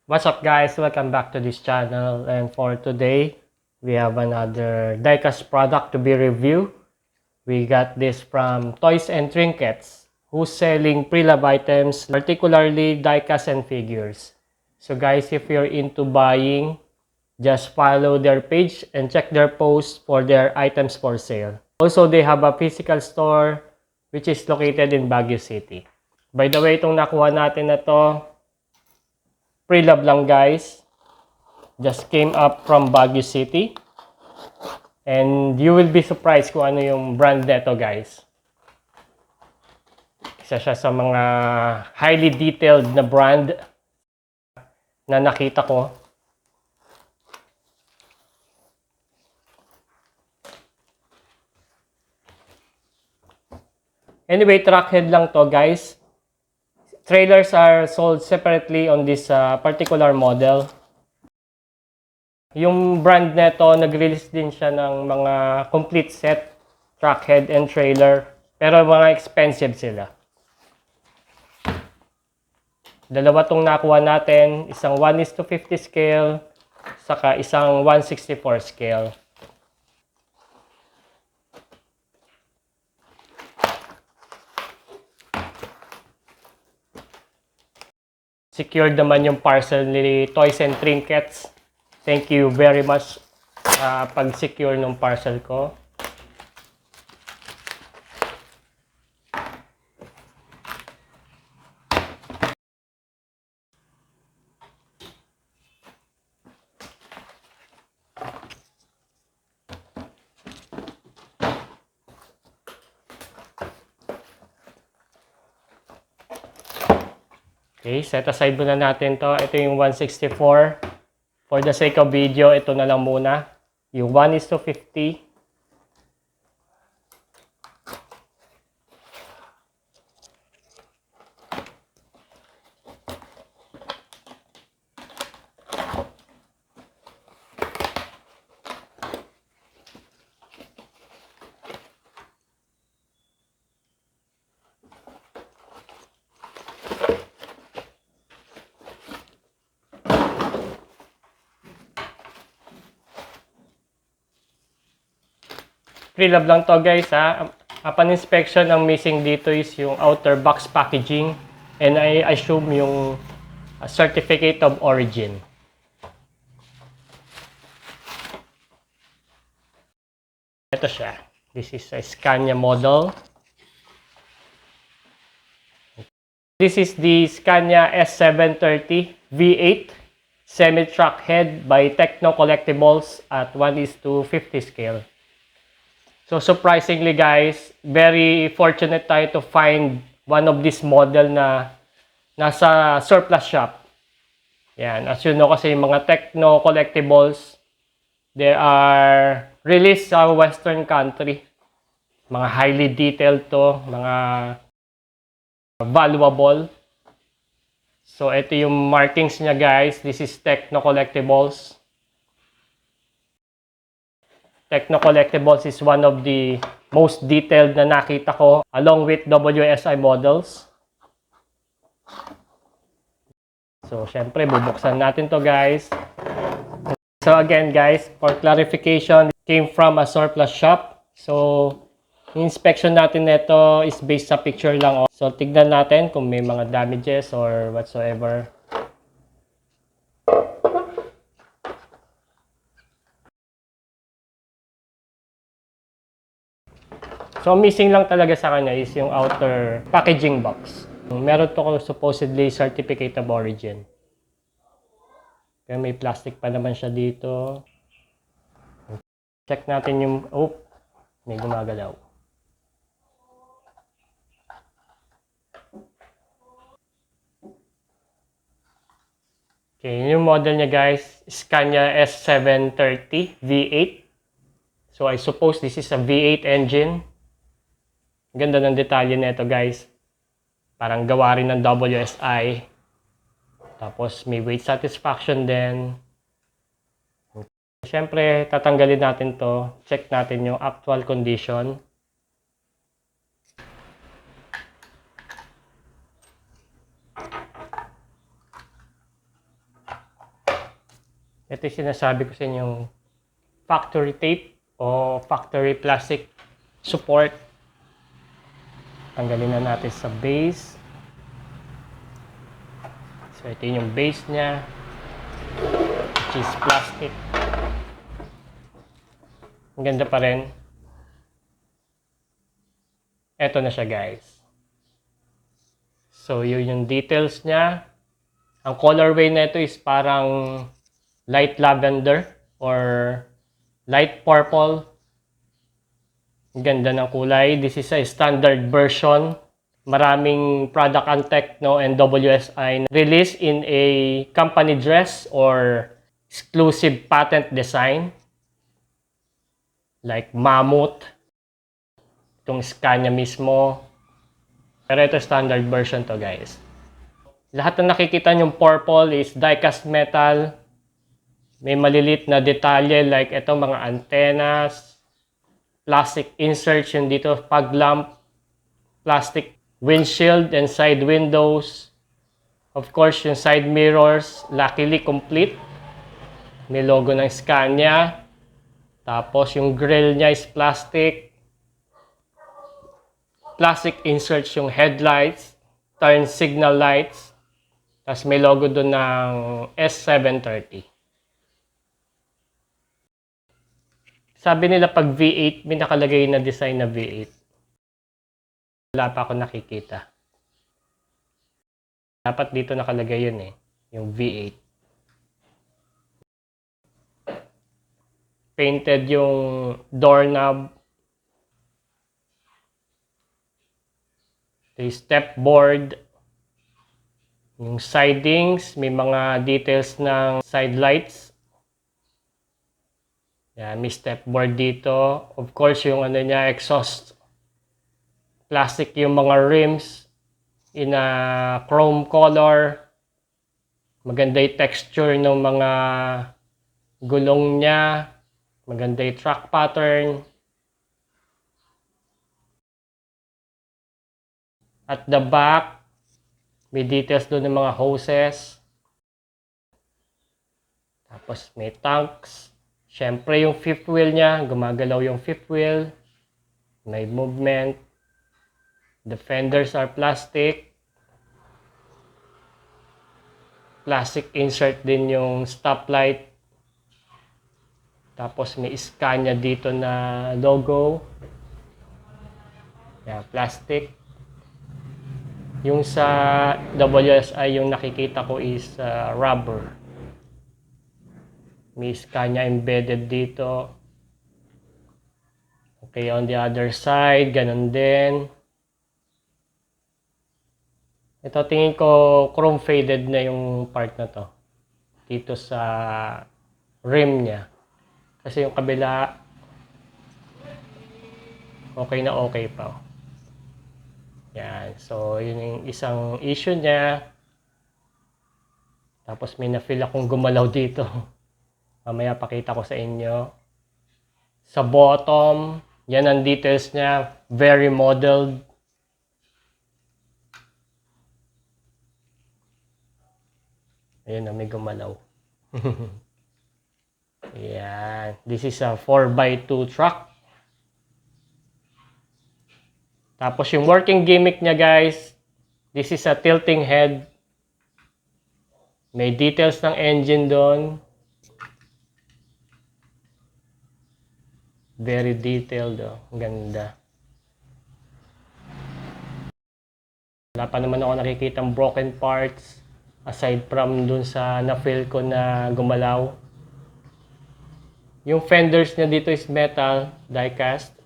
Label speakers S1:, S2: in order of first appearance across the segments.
S1: What's up guys? Welcome back to this channel, and for today we have another diecast product to be reviewed. We got this from Toys and Trinkets, who's selling pre-love items, particularly diecast and figures. So guys, if you're into buying, just follow their page and check their posts for their items for sale. Also, they have a physical store which is located in Baguio City. By the way, itong nakuha natin na to, pre-love lang guys. Just came up from Baguio City. And you will be surprised kung ano yung brand neto guys. Isa siya sa mga highly detailed na brand na nakita ko. Anyway, truck head lang to guys. Trailers are sold separately on this particular model. Yung brand neto, nag-release din siya ng mga complete set, truck head and trailer. Pero mga expensive sila. Dalawa tong nakuha natin, isang 1:50 scale, saka isang 1/64 scale. Secured naman yung parcel ni Toys and Trinkets. Thank you very much pag-secure ng parcel ko. Okay, set aside muna natin to. Ito yung 164. For the sake of video, ito na lang muna. Yung 1:50. Pre-love lang to guys ha. Upon inspection, ang missing dito is yung outer box packaging. And I assume yung certificate of origin. Ito siya. This is a Scania model. This is the Scania S730 V8 semi-truck head by Techno Collectibles at 1:50 scale. So surprisingly guys, very fortunate tayo to find one of this model na nasa surplus shop. Yan, as you know kasi yung mga Techno Collectibles, they are released sa western country. Mga highly detailed to, mga valuable. So ito yung markings niya guys. This is Techno Collectibles. Techno Collectibles is one of the most detailed na nakita ko along with WSI models. So, syempre, bubuksan natin to guys. So, again guys, for clarification, it came from a surplus shop. So, inspection natin nito is based sa picture lang. So, tignan natin kung may mga damages or whatsoever. So, missing lang talaga sa kanya is yung outer packaging box. Meron to ko supposedly certificate of origin. Kaya may plastic pa naman siya dito. Check natin yung... Oh, may gumagalaw. Okay, yung model niya guys, Scania S730 V8. So, I suppose this is a V8 engine. Ganda ng detalye nito guys. Parang gawa rin ng WSI. Tapos may weight satisfaction din. Siyempre, tatanggalin natin to. Check natin yung actual condition. Ito yung sinasabi ko sa inyong factory tape o factory plastic support. Tanggalin na natin sa base. So ito yung base niya, which is plastic. Ang ganda pa rin. Ito na siya, guys. So yun yung details niya. Ang colorway na ito is parang light lavender or light purple. Ang ganda ng kulay. This is a standard version. Maraming product ang Tecno and WSI released in a company dress or exclusive patent design. Like Mammoth. Itong Scania mismo. Pero ito standard version to, guys. Lahat na nakikita nyong purple is die-cast metal. May malilit na detalye like ito mga antennas, plastic inserts yung dito, fog lamp, plastic windshield and side windows. Of course, yung side mirrors, luckily complete. May logo ng Scania. Tapos yung grill niya is plastic. Plastic inserts yung headlights, turn signal lights. Tapos may logo doon ng S730. Sabi nila pag V8, may nakalagay na design na V8. Wala pa ako nakikita. Dapat dito nakalagay yun yung V8. Painted yung doorknob. Yung step board. Yung sidings, may mga details ng side lights. Yan, may step board dito. Of course, yung ano niya, exhaust. Plastic yung mga rims in a chrome color. Maganda yung texture ng mga gulong niya. Maganda yung track pattern. At the back, may details doon ng mga hoses. Tapos may tanks. Siyempre yung fifth wheel niya, gumagalaw yung fifth wheel. May movement. The fenders are plastic. Plastic insert din yung stoplight. Tapos may Scania dito na logo. Yan, plastic. Yung sa WSI yung nakikita ko is rubber. May Scania embedded dito. Okay, on the other side, ganun din. Ito tingin ko chrome faded na yung part na to. Dito sa rim niya. Kasi yung kabila, okay na okay pa. Yan. So, yun yung isang issue niya. Tapos may na-feel akong gumalaw dito. Mamaya pakita ko sa inyo. Sa bottom, yan ang details niya. Very modeled. Ayan na, may gumalaw. Yan. This is a 4x2 truck. Tapos yung working gimmick niya, guys. This is a tilting head. May details ng engine doon. Very detailed, oh. Ganda. Wala pa naman ako nakikitang broken parts aside from dun sa na-feel ko na gumalaw. Yung fenders niya dito is metal, die-cast.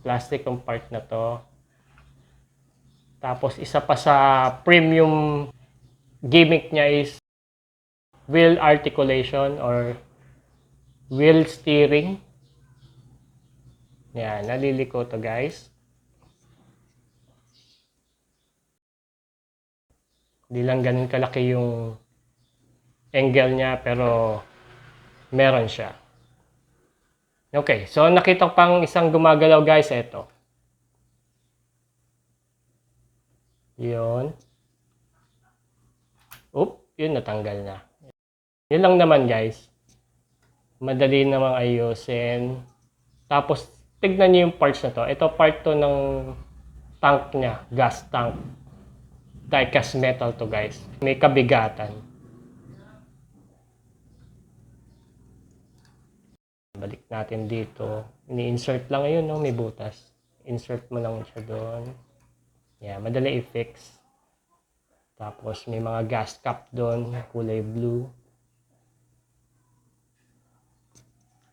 S1: Plastic yung part na to. Tapos isa pa sa premium gimmick niya is wheel articulation or wheel steering. Yan, naliliko to, guys. Hindi lang ganun kalaki yung angle niya pero meron siya. Okay, so nakita ko pang isang gumagalaw, guys. Ito. Yun. Oop, yun natanggal na. Yun lang naman guys. Madali namang ayusin. Tapos, tignan nyo yung parts na to. Ito part to ng tank niya. Gas tank. Die-cast metal to guys. May kabigatan. Balik natin dito. Ini-insert lang yun, no? May butas. Insert mo lang siya doon. Yeah, madali i-fix. Tapos may mga gas cap doon, kulay blue.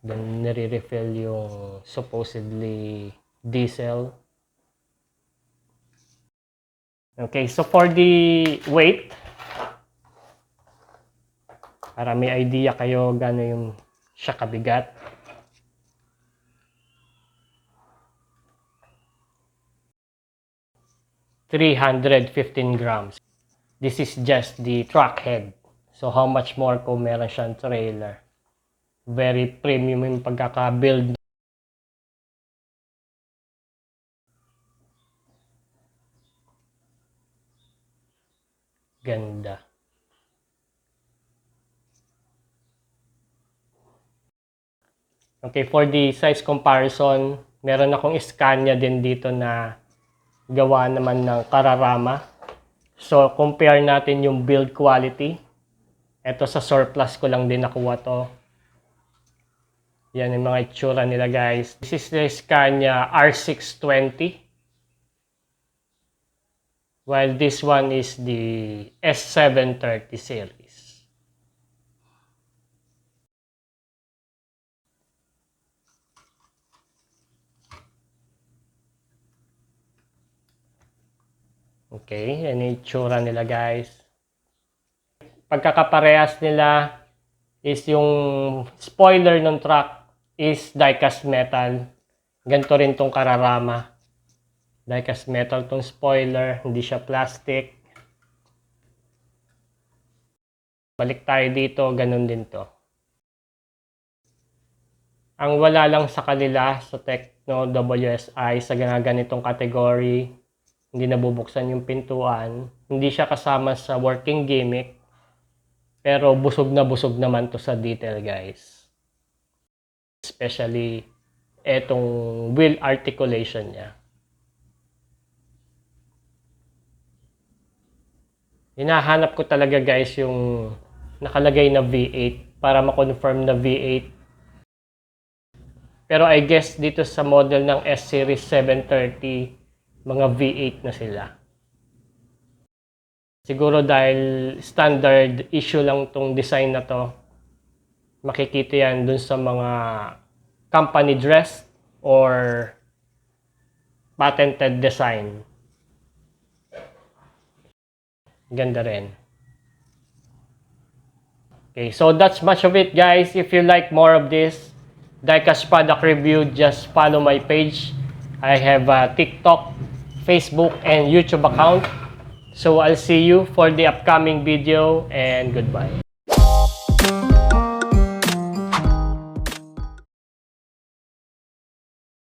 S1: Then nire-refill yung supposedly diesel. Okay, so for the weight, para may idea kayo gano'n yung siya kabigat. $315 grams. This is just the truck head. So how much more kung meron siyang trailer. Very premium yung pagkaka-build. Ganda. Okay, for the size comparison, meron akong Scania din dito na gawa naman ng Carrarama. So, compare natin yung build quality. Ito sa surplus ko lang din nakuha to. Yan yung mga itsura nila guys. This is the Scania R620. While this one is the S730 series. Okay, yan yung itsura nila guys. Pagkakaparehas nila is yung spoiler ng truck is die-cast metal. Ganito rin tong Carrarama. Die-cast metal tong spoiler, hindi siya plastic. Balik tayo dito, ganun din to. Ang wala lang sa kanila sa Tekno WSI sa ganitong category, hindi nabubuksan yung pintuan. Hindi siya kasama sa working gimmick. Pero busog na busog naman to sa detail guys. Especially etong wheel articulation niya. Hinahanap ko talaga guys yung nakalagay na V8 para ma-confirm na V8. Pero I guess dito sa model ng S-Series 730, mga V8 na sila. Siguro dahil standard issue lang tong design na to, makikita yan dun sa mga company dress or patented design. Ganda rin. Okay, so that's much of it guys. If you like more of this die-cast product review, just follow my page. I have a TikTok, Facebook, and YouTube account. So I'll see you for the upcoming video and goodbye.